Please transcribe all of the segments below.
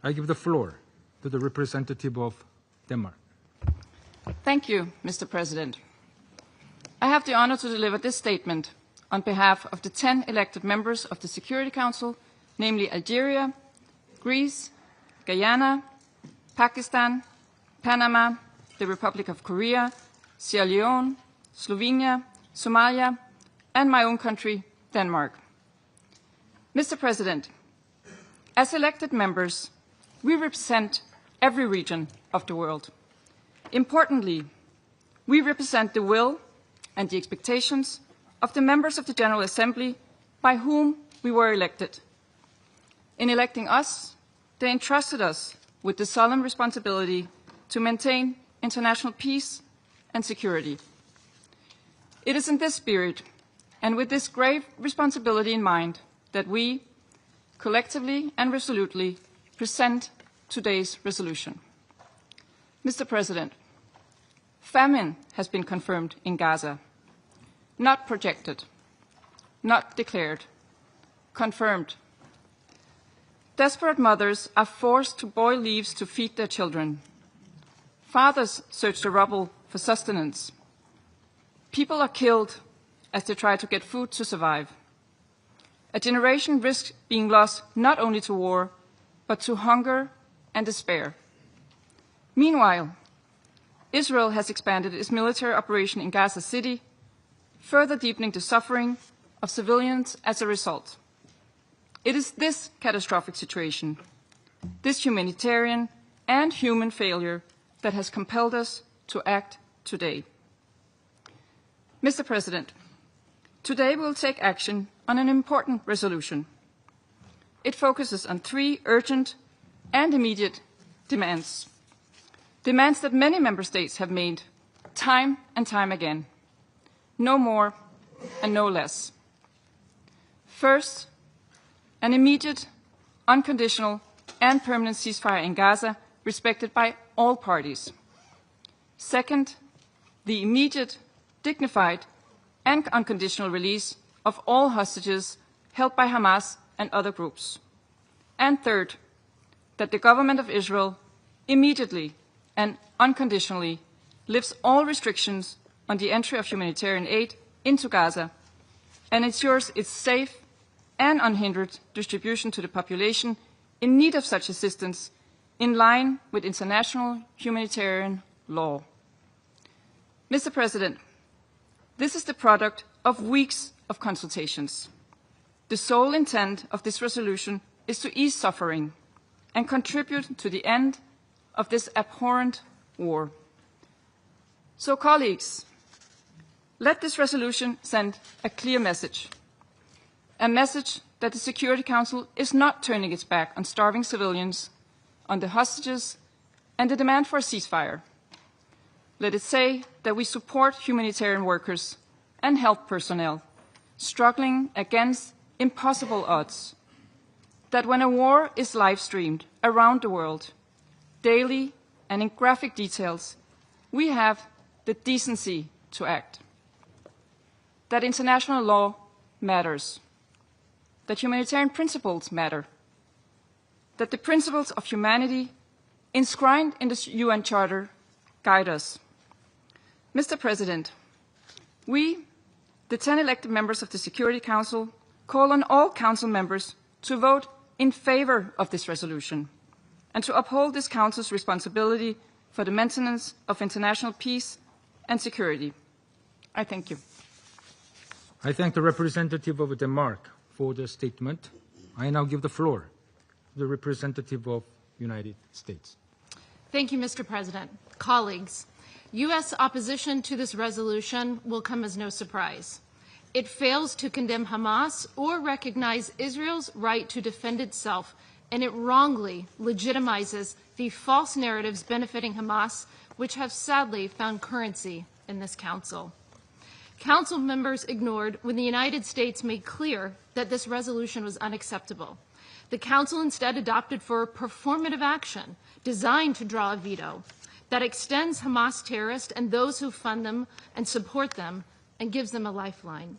I give the floor to the representative of Denmark. Thank you, Mr. President. I have the honor to deliver this statement on behalf of the 10 elected members of the Security Council, namely Algeria, Greece, Guyana, Pakistan, Panama, the Republic of Korea, Sierra Leone, Slovenia, Somalia, and my own country, Denmark. Mr. President, as elected members, we represent every region of the world. Importantly, we represent the will and the expectations of the members of the General Assembly by whom we were elected. In electing us, they entrusted us with the solemn responsibility to maintain international peace and security. It is in this spirit and with this grave responsibility in mind that we, collectively and resolutely, present today's resolution. Mr. President, famine has been confirmed in Gaza. Not projected, not declared, confirmed. Desperate mothers are forced to boil leaves to feed their children. Fathers search the rubble for sustenance. People are killed as they try to get food to survive. A generation risks being lost not only to war, but to hunger and despair. Meanwhile, Israel has expanded its military operation in Gaza City, further deepening the suffering of civilians as a result. It is this catastrophic situation, this humanitarian and human failure, that has compelled us to act today. Mr. President, today we will take action on an important resolution. It focuses on 3 urgent and immediate demands. Demands that many member states have made time and time again. No more and no less. First, an immediate, unconditional, and permanent ceasefire in Gaza, respected by all parties. Second, the immediate, dignified, and unconditional release of all hostages held by Hamas and other groups. And third, that the government of Israel immediately and unconditionally lifts all restrictions on the entry of humanitarian aid into Gaza and ensures its safe and unhindered distribution to the population in need of such assistance in line with international humanitarian law. Mr. President, this is the product of weeks of consultations. The sole intent of this resolution is to ease suffering and contribute to the end of this abhorrent war. So, colleagues, let this resolution send a clear message. A message that the Security Council is not turning its back on starving civilians, on the hostages, and the demand for a ceasefire. Let it say that we support humanitarian workers and health personnel struggling against impossible odds. That when a war is live-streamed around the world, daily and in graphic details, we have the decency to act. That international law matters. That humanitarian principles matter. That the principles of humanity enshrined in the UN Charter guide us. Mr. President, we, the 10 elected members of the Security Council, call on all Council members to vote in favor of this resolution and to uphold this Council's responsibility for the maintenance of international peace and security. I thank you. I thank the representative of Denmark for the statement. I now give the floor to the representative of the United States. Thank you, Mr. President. Colleagues, U.S. opposition to this resolution will come as no surprise. It fails to condemn Hamas or recognize Israel's right to defend itself, and it wrongly legitimizes the false narratives benefiting Hamas, which have sadly found currency in this Council. Council members ignored when the United States made clear that this resolution was unacceptable. The Council instead adopted for performative action designed to draw a veto that extends Hamas terrorists and those who fund them and support them and gives them a lifeline.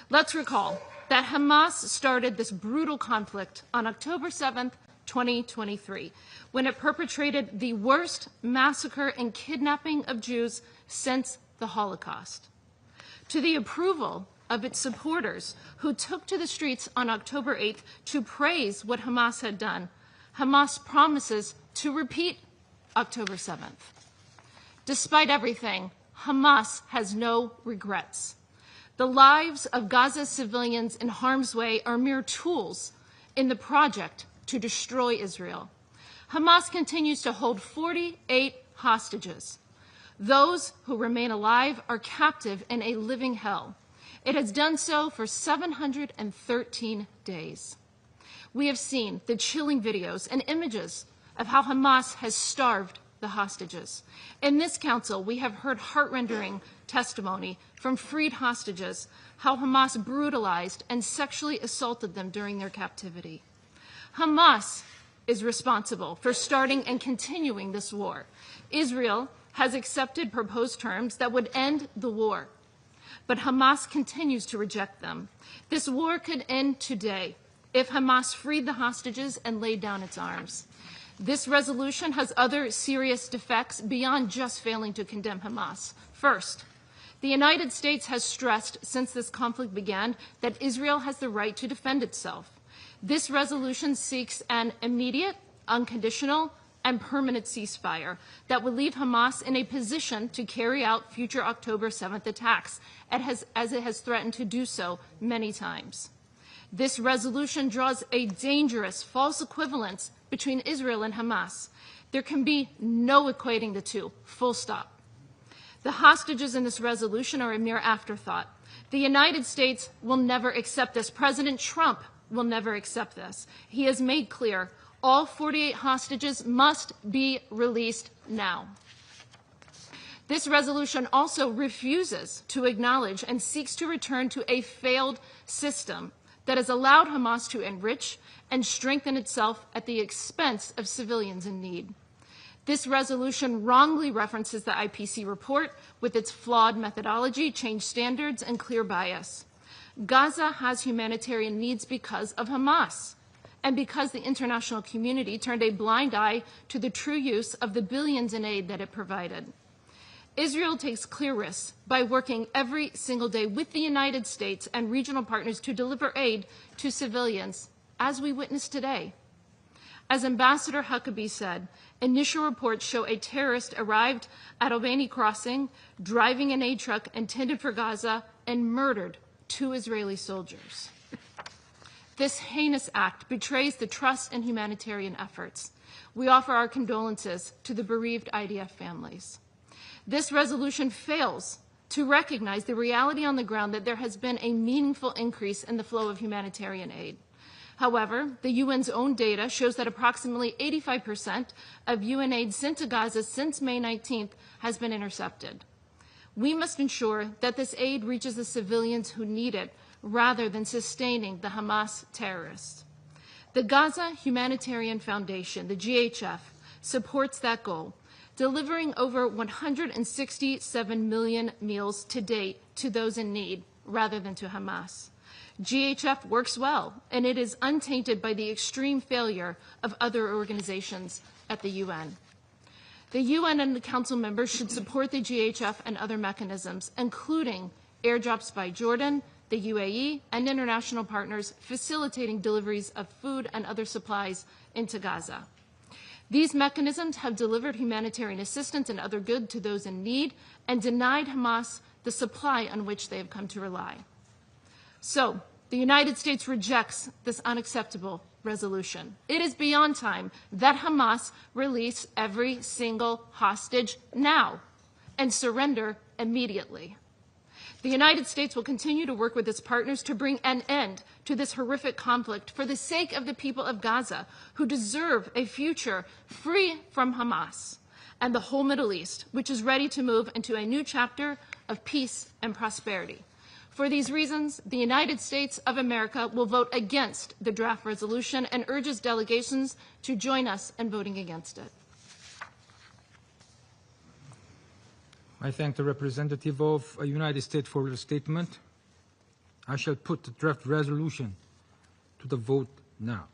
Let's recall that Hamas started this brutal conflict on October 7th, 2023, when it perpetrated the worst massacre and kidnapping of Jews since the Holocaust. To the approval of its supporters who took to the streets on October 8th to praise what Hamas had done, Hamas promises to repeat October 7th. Despite everything, Hamas has no regrets. The lives of Gaza's civilians in harm's way are mere tools in the project to destroy Israel. Hamas continues to hold 48 hostages. Those who remain alive are captive in a living hell. It has done so for 713 days. We have seen the chilling videos and images of how Hamas has starved the hostages. In this council, we have heard heart-rending testimony from freed hostages, how Hamas brutalized and sexually assaulted them during their captivity. Hamas is responsible for starting and continuing this war. Israel has accepted proposed terms that would end the war, but Hamas continues to reject them. This war could end today if Hamas freed the hostages and laid down its arms. This resolution has other serious defects beyond just failing to condemn Hamas. First, the United States has stressed since this conflict began that Israel has the right to defend itself. This resolution seeks an immediate, unconditional, and permanent ceasefire that would leave Hamas in a position to carry out future October 7th attacks, as it has threatened to do so many times. This resolution draws a dangerous false equivalence between Israel and Hamas. There can be no equating the two, full stop. The hostages in this resolution are a mere afterthought. The United States will never accept this. President Trump will never accept this. He has made clear all 48 hostages must be released now. This resolution also refuses to acknowledge and seeks to return to a failed system that has allowed Hamas to enrich and strengthen itself at the expense of civilians in need. This resolution wrongly references the IPC report with its flawed methodology, changed standards, and clear bias. Gaza has humanitarian needs because of Hamas, and because the international community turned a blind eye to the true use of the billions in aid that it provided. Israel takes clear risks by working every single day with the United States and regional partners to deliver aid to civilians, as we witnessed today. As Ambassador Huckabee said, initial reports show a terrorist arrived at Albany Crossing, driving an aid truck intended for Gaza, and murdered 2 Israeli soldiers. This heinous act betrays the trust in humanitarian efforts. We offer our condolences to the bereaved IDF families. This resolution fails to recognize the reality on the ground that there has been a meaningful increase in the flow of humanitarian aid. However, the UN's own data shows that approximately 85% of UN aid sent to Gaza since May 19th has been intercepted. We must ensure that this aid reaches the civilians who need it, rather than sustaining the Hamas terrorists. The Gaza Humanitarian Foundation, the GHF, supports that goal, delivering over 167 million meals to date to those in need, rather than to Hamas. GHF works well, and it is untainted by the extreme failure of other organizations at the UN. The UN and the Council members should support the GHF and other mechanisms, including airdrops by Jordan, the UAE, and international partners facilitating deliveries of food and other supplies into Gaza. These mechanisms have delivered humanitarian assistance and other goods to those in need and denied Hamas the supply on which they have come to rely. So, the United States rejects this unacceptable resolution. It is beyond time that Hamas release every single hostage now and surrender immediately. The United States will continue to work with its partners to bring an end to this horrific conflict for the sake of the people of Gaza, who deserve a future free from Hamas, and the whole Middle East, which is ready to move into a new chapter of peace and prosperity. For these reasons, the United States of America will vote against the draft resolution and urges delegations to join us in voting against it. I thank the representative of the United States for her statement. I shall put the draft resolution to the vote now.